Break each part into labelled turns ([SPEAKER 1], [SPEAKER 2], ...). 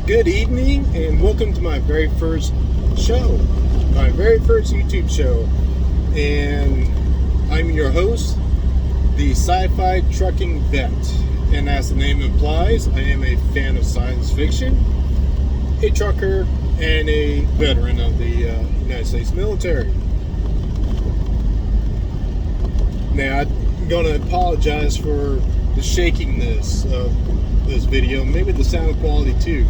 [SPEAKER 1] Good evening, and welcome to my very first show, my very first YouTube show. And I'm your host, the Sci-Fi Trucking Vet. And as the name implies, I am a fan of science fiction, a trucker, and a veteran of the United States military. Now, I'm going to apologize for the shakiness of this video, maybe the sound quality too,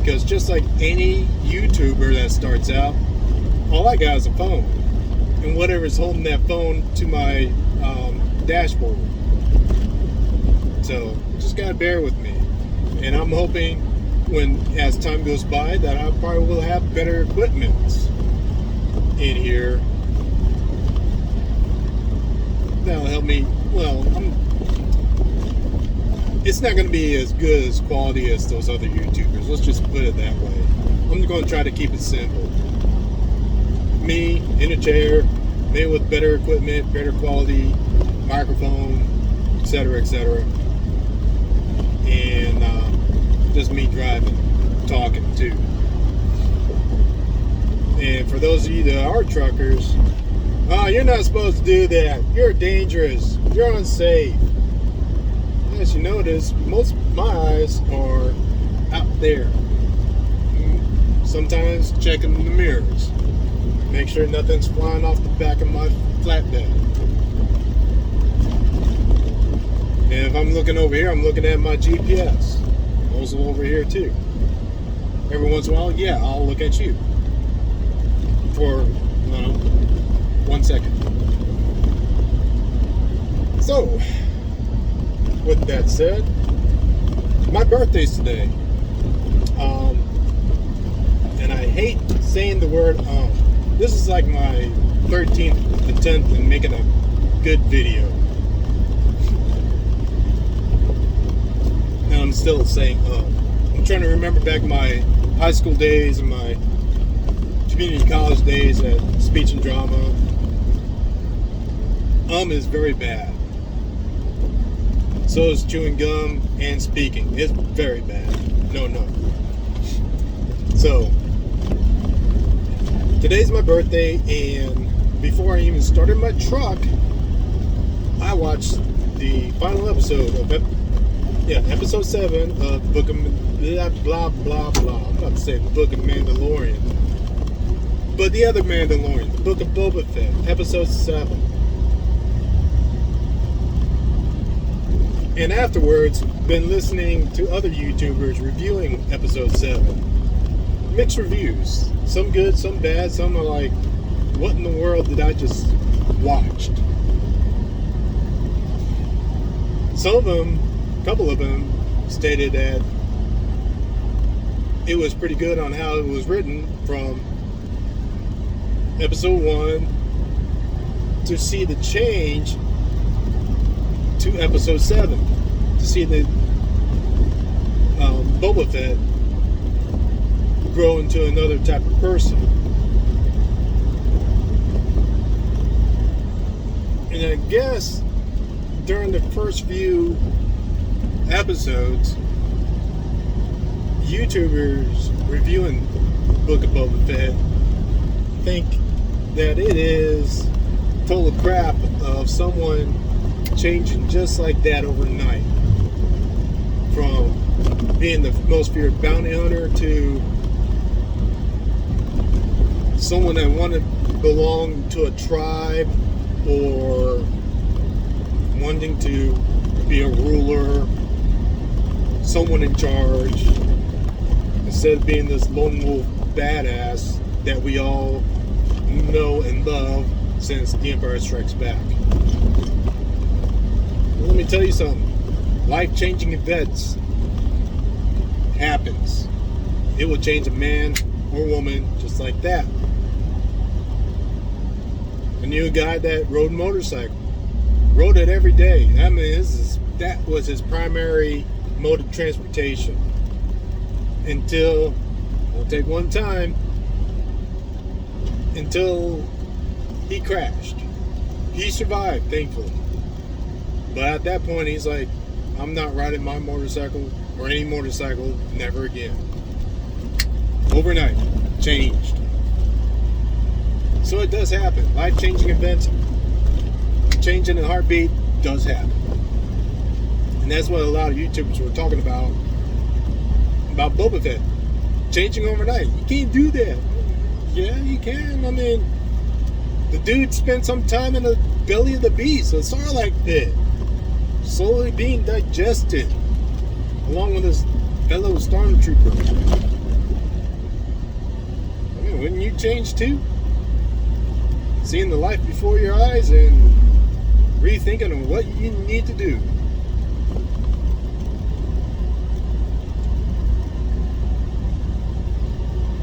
[SPEAKER 1] because just like any YouTuber that starts out, all I got is a phone, and whatever's holding that phone to my dashboard. So just gotta bear with me, and I'm hoping as time goes by that I probably will have better equipment in here that'll help me. Well, it's not going to be as good as quality as those other YouTubers. Let's just put it that way. I'm going to try to keep it simple. Me in a chair, maybe with better equipment, better quality, microphone, etc., etc. And just me driving, talking too. And for those of you that are truckers, you're not supposed to do that. You're dangerous. You're unsafe. As you notice, most of my eyes are out there. Sometimes checking the mirrors. Make sure nothing's flying off the back of my flatbed. And if I'm looking over here, I'm looking at my GPS. Also over here too. Every once in a while, yeah, I'll look at you. For, 1 second. So, with that said, my birthday's today. And I hate saying the word This is like my 13th attempt in making a good video. And I'm still saying I'm trying to remember back my high school days and my community college days at speech and drama. Is very bad. So is chewing gum and speaking. It's very bad. No. So, today's my birthday, and before I even started my truck, I watched the final episode of episode 7 of Book of blah blah blah blah. I'm about to say the Book of Mandalorian, but the other Mandalorian, the Book of Boba Fett, episode 7. And afterwards, been listening to other YouTubers reviewing episode 7. Mixed reviews. Some good, some bad, some are like, what in the world did I just watch? Some of them, a couple of them, stated that it was pretty good on how it was written from episode 1 to see the change to episode 7, to see the Boba Fett grow into another type of person. And I guess during the first few episodes, YouTubers reviewing Book of Boba Fett think that it is full of crap of someone changing just like that overnight, from being the most feared bounty hunter to someone that wanted to belong to a tribe, or wanting to be a ruler, someone in charge, instead of being this lone wolf badass that we all know and love since The Empire Strikes Back. Let me tell you something. Life-changing events happens. It will change a man or woman just like that. I knew a guy that rode a motorcycle. Rode it every day. I mean, that was his primary mode of transportation. Until, I'll take one time, until he crashed. He survived, thankfully. But at that point, he's like, I'm not riding my motorcycle or any motorcycle, never again. overnight, changed. So it does happen. Life-changing events, changing a heartbeat, does happen. And that's what a lot of YouTubers were talking about Boba Fett. Changing overnight. You can't do that. Yeah, you can. I mean, the dude spent some time in the belly of the beast, a Sarlacc pit, slowly being digested, along with his fellow stormtroopers. I mean, wouldn't you change too? Seeing the life before your eyes and rethinking of what you need to do.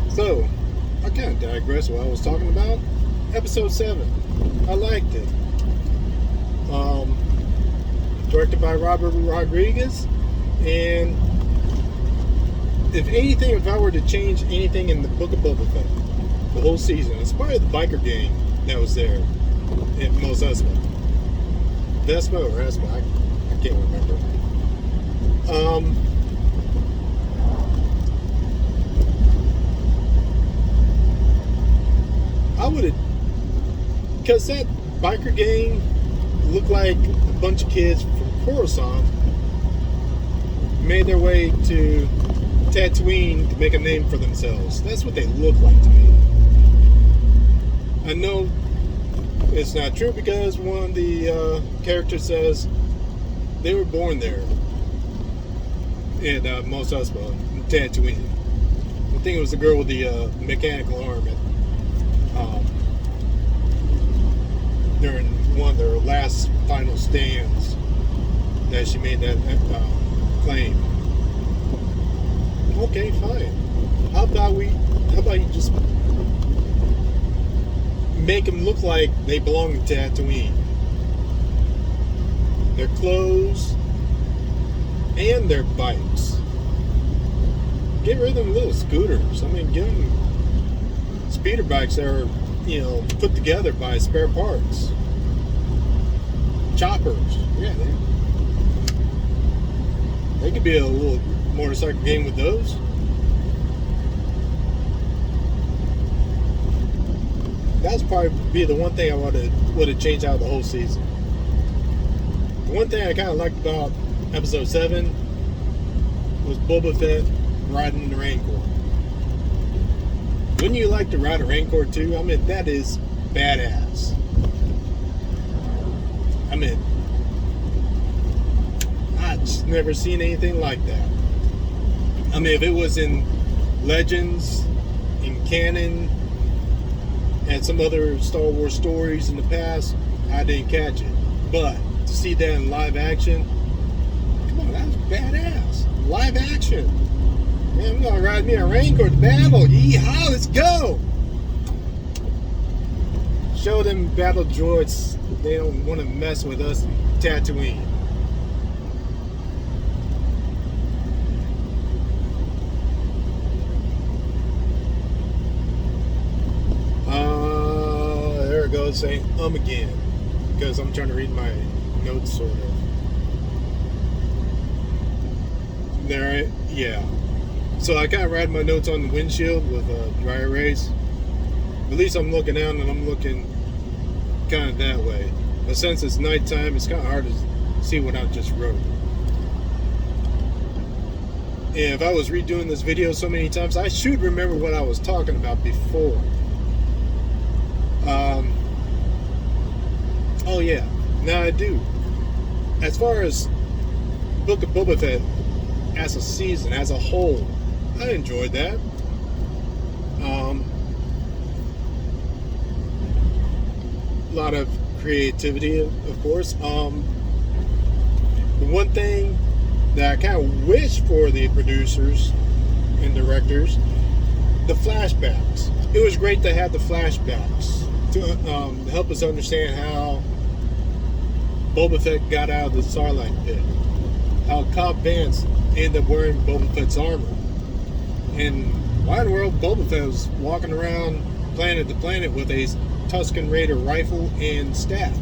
[SPEAKER 1] So, I kind of digress what I was talking about. Episode 7. I liked it. Directed by Robert Rodriguez. And if anything, if I were to change anything in the Book of Boba Fett, the whole season, it's probably the biker gang that was there in Mos Espa. Vespa or Espa, I can't remember. I would have, because that biker gang looked like a bunch of kids from Coruscant made their way to Tatooine to make a name for themselves. That's what they look like to me. I know it's not true because one of the characters says they were born there in Mos Espa, Tatooine. I think it was the girl with the mechanical arm during one of their last final stands that she made that claim. Okay, fine. How about you just make them look like they belong to Tatooine? Their clothes and their bikes. Get rid of them little scooters. I mean, give them speeder bikes that are, put together by spare parts. Choppers. Yeah, they could be a little motorcycle game with those. That's probably be the one thing I would have changed out of the whole season. The one thing I kind of liked about episode 7 was Boba Fett riding the Rancor. Wouldn't you like to ride a Rancor too? I mean, that is badass. I mean, I've just never seen anything like that. I mean, if it was in Legends, in canon, and some other Star Wars stories in the past, I didn't catch it. But to see that in live action, come on, that's badass. Live action. Man, I'm gonna ride me a Rancor to battle. Yeehaw, let's go! Show them battle droids they don't want to mess with us Tatooine. There it goes saying again. Because I'm trying to read my notes sort of. There, yeah. So I kind of write my notes on the windshield with dry erase. At least I'm looking out and I'm looking kind of that way. But since it's nighttime, it's kind of hard to see what I just wrote. And if I was redoing this video so many times, I should remember what I was talking about before. Oh yeah, now I do. As far as Book of Boba Fett as a season, as a whole, I enjoyed that. A lot of creativity, of course. The one thing that I kind of wish for the producers and directors, the flashbacks. It was great to have the flashbacks to help us understand how Boba Fett got out of the Sarlacc pit, how Cobb Vanth ended up wearing Boba Fett's armor, and why in the world Boba Fett was walking around planet to planet with a Tusken Raider rifle and staff.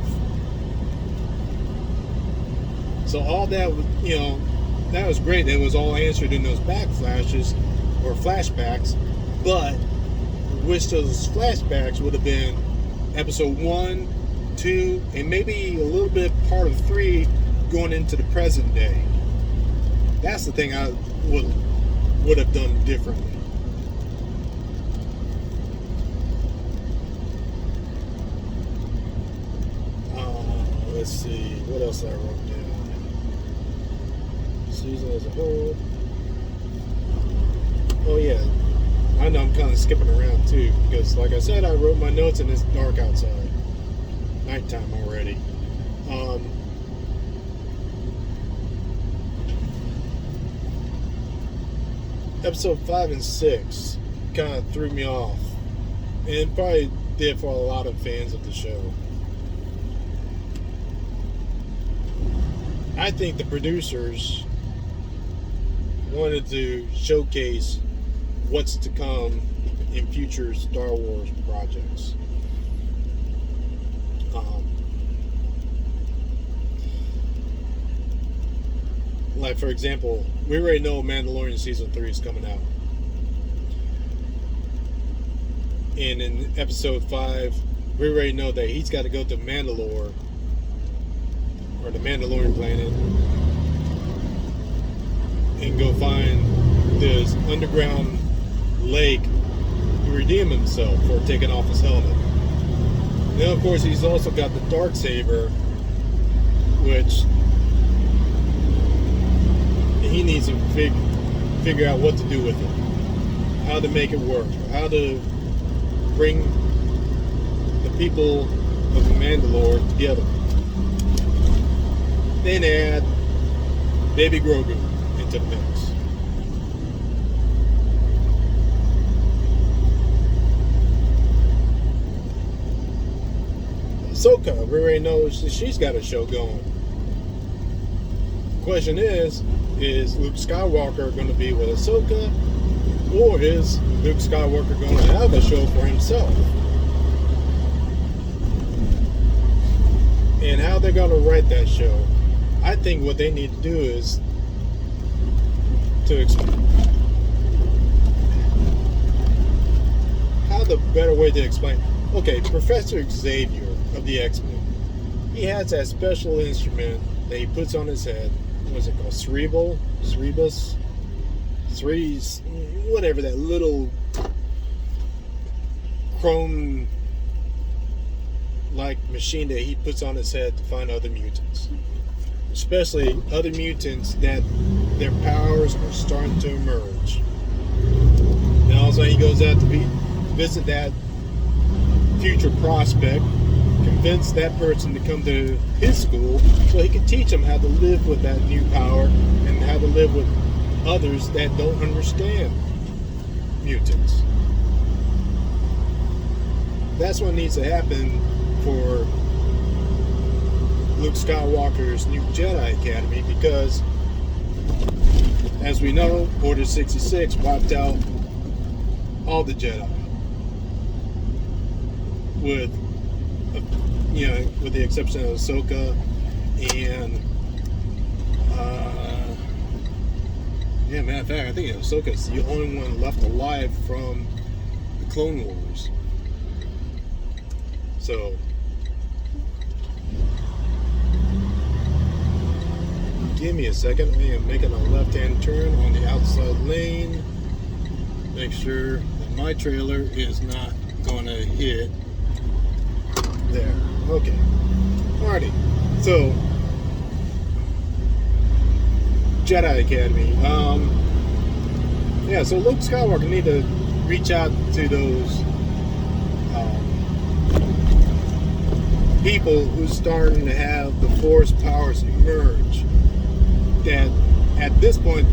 [SPEAKER 1] So all that, that was great. It was all answered in those backflashes or flashbacks. But wish those flashbacks would have been episode 1, 2, and maybe a little bit part of 3 going into the present day. That's the thing I would have done differently. Let's see, what else I wrote down. Season as a whole. Oh yeah, I know I'm kind of skipping around too, because like I said, I wrote my notes and it's dark outside. Nighttime already. Episode 5 and 6 kind of threw me off, and probably did for a lot of fans of the show. I think the producers wanted to showcase what's to come in future Star Wars projects. Like, for example, we already know Mandalorian Season 3 is coming out. And in Episode 5, we already know that he's got to go to Mandalore, or the Mandalorian planet, and go find this underground lake to redeem himself for taking off his helmet. Now, of course, he's also got the Darksaber, which he needs to figure out what to do with it, how to make it work, how to bring the people of Mandalore together. Then add Baby Grogu into the mix. Ahsoka, we already know she's got a show going. The question is Luke Skywalker going to be with Ahsoka, or is Luke Skywalker going to have a show for himself? And how they're going to write that show, I think what they need to do is to explain how the better way to explain. Okay, Professor Xavier of the X-Men, he has that special instrument that he puts on his head. What's it called? Cerebus, whatever, that little chrome like machine that he puts on his head to find other mutants, especially other mutants that their powers are starting to emerge. And also he goes out to visit that future prospect, convince that person to come to his school so he can teach them how to live with that new power and how to live with others that don't understand mutants. That's what needs to happen for Luke Skywalker's new Jedi Academy, because as we know, Order 66 wiped out all the Jedi with the exception of Ahsoka and matter of fact, I think Ahsoka's the only one left alive from the Clone Wars. So give me a second. I am making a left-hand turn on the outside lane. Make sure that my trailer is not going to hit there. Okay. Alrighty. So, Jedi Academy. So Luke Skywalker need to reach out to those people who's starting to have the Force powers emerge. That at this point,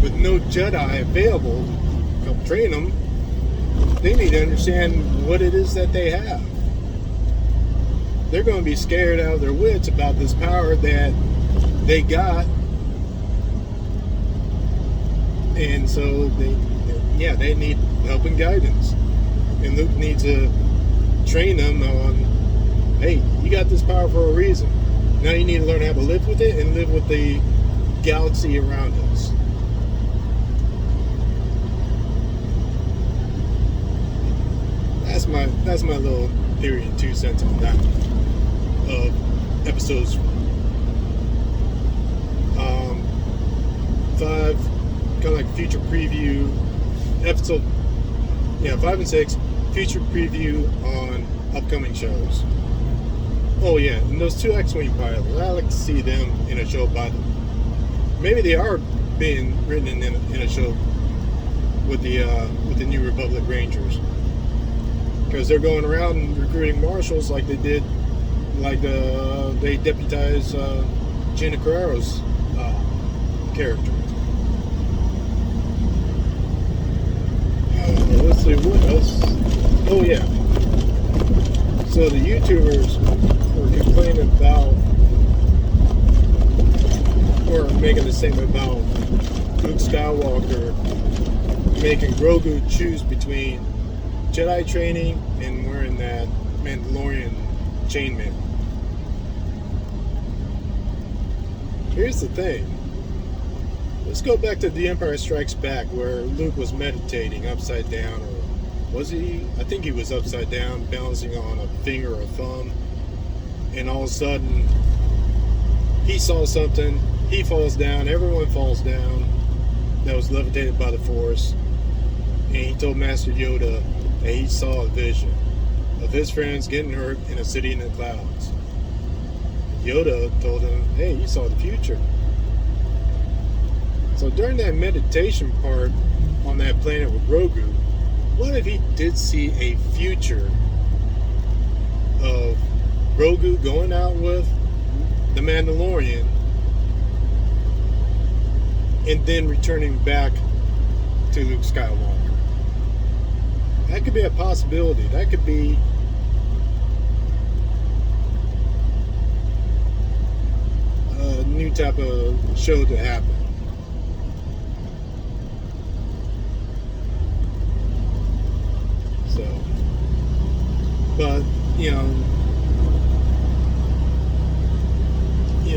[SPEAKER 1] with no Jedi available to help train them, they need to understand what it is that they have. They're going to be scared out of their wits about this power that they got, and so they need help and guidance. And Luke needs to train them on, hey, you got this power for a reason. Now you need to learn how to live with it and live with the galaxy around us. that's my little theory and 2 cents on that. Episodes 5, kind of like future preview. Episode 5 and 6, future preview on upcoming shows. Oh yeah, and those 2 X-Wing pilots, I like to see them in a show by them. Maybe they are being written in a show with the New Republic Rangers, because they're going around and recruiting marshals like they did, like they deputized Gina Carrero's character. Let's see what else. Oh yeah. So the YouTubers were complaining about, or making the statement about Luke Skywalker making Grogu choose between Jedi training and wearing that Mandalorian chainmail. Here's the thing. Let's go back to The Empire Strikes Back, where Luke was meditating upside down, or was he? I think he was upside down, balancing on a finger or thumb, and all of a sudden he saw something, he falls down, everyone falls down, that was levitated by the Force, and he told Master Yoda that he saw a vision of his friends getting hurt in a city in the clouds. Yoda told him, hey, you saw the future. So during that meditation part on that planet with Grogu, what if he did see a future of Grogu going out with the Mandalorian and then returning back to Luke Skywalker? That could be a possibility. That could be a new type of show to happen. So, but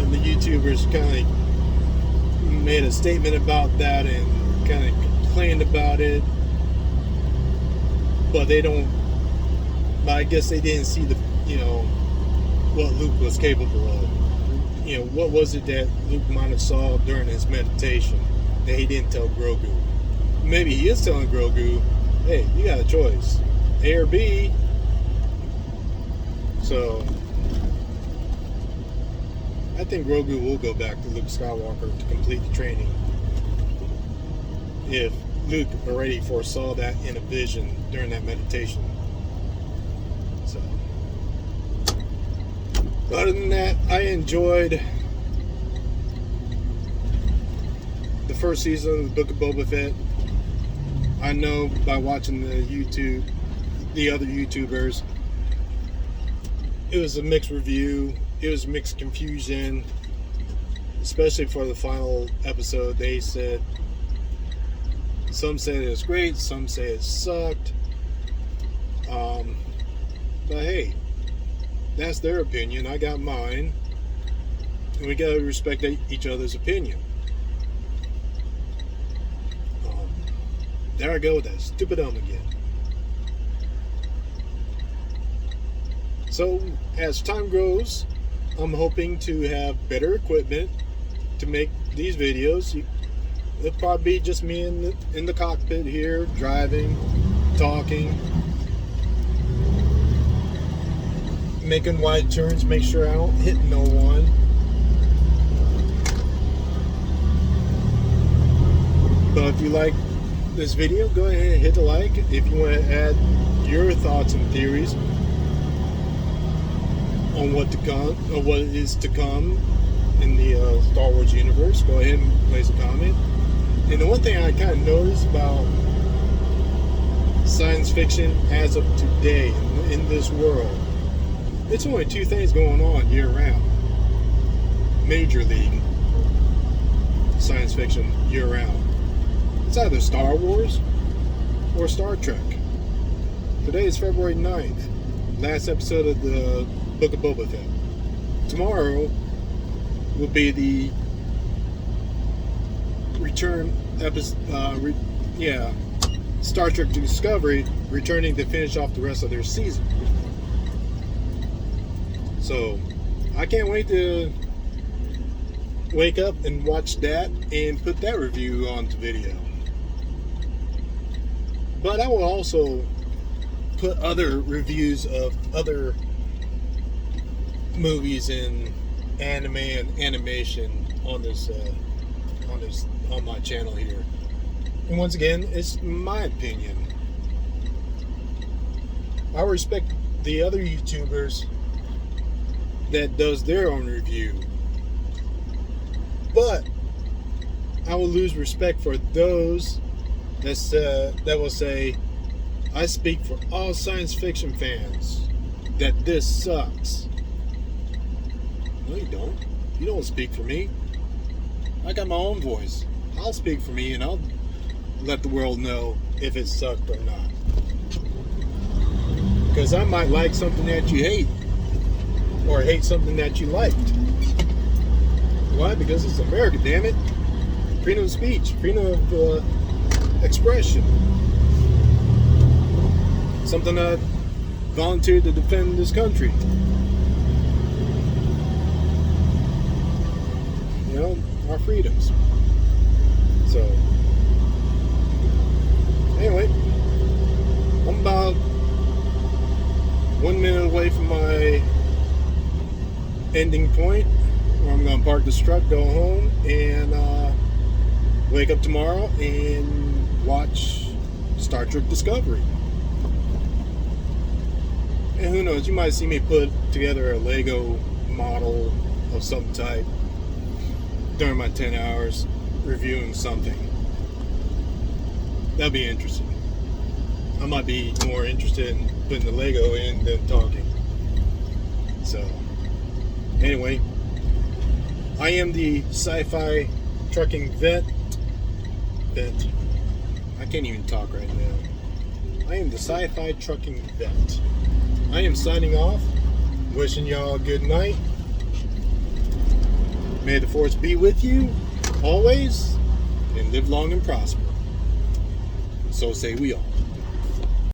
[SPEAKER 1] the YouTubers kind of made a statement about that and kind of complained about it, but they don't. But I guess they didn't see the what Luke was capable of. What was it that Luke might have saw during his meditation that he didn't tell Grogu? Maybe he is telling Grogu, hey, you got a choice, A or B. So I think Grogu will go back to Luke Skywalker to complete the training, if Luke already foresaw that in a vision during that meditation. So, other than that, I enjoyed the first season of the Book of Boba Fett. I know by watching the other YouTubers, it was a mixed review. It was mixed confusion, especially for the final episode. They said, some said it was great, some say it sucked. But hey, that's their opinion. I got mine, and we gotta respect each other's opinion. There I go with that stupid again. So as time goes, I'm hoping to have better equipment to make these videos. It'll probably be just me in the cockpit here, driving, talking, making wide turns, make sure I don't hit no one. But if you like this video, go ahead and hit the like. If you want to add your thoughts and theories on what to come, or what is to come in the Star Wars universe, go ahead and place a comment. And the one thing I kind of noticed about science fiction as of today in this world, it's only 2 things going on year round. Major league science fiction year round. It's either Star Wars or Star Trek. Today is February 9th, last episode of the Book of Boba Fett. Tomorrow will be the return episode. Star Trek Discovery returning to finish off the rest of their season. So I can't wait to wake up and watch that and put that review onto video. But I will also put other reviews of other movies and anime and animation on my channel here. And once again, it's my opinion. I respect the other YouTubers that does their own review, but I will lose respect for those that will say, I speak for all science fiction fans, that this sucks. No, you don't. You don't speak for me. I got my own voice. I'll speak for me and I'll let the world know if it sucked or not. Because I might like something that you hate, or hate something that you liked. Why? Because it's America, damn it. Freedom of speech, freedom of expression. Something I volunteered to defend this country. You know, our freedoms. So, anyway, I'm about 1 minute away from my ending point, where I'm going to park this truck, go home, and wake up tomorrow and watch Star Trek Discovery. And who knows, you might see me put together a Lego model of some type during my 10 hours reviewing something. That'd be interesting. I might be more interested in putting the Lego in than talking. So, anyway, I am the sci-fi trucking vet. I can't even talk right now. I am the sci-fi trucking vet. I am signing off. Wishing y'all a good night. May the force be with you always, and live long and prosper. So say we all.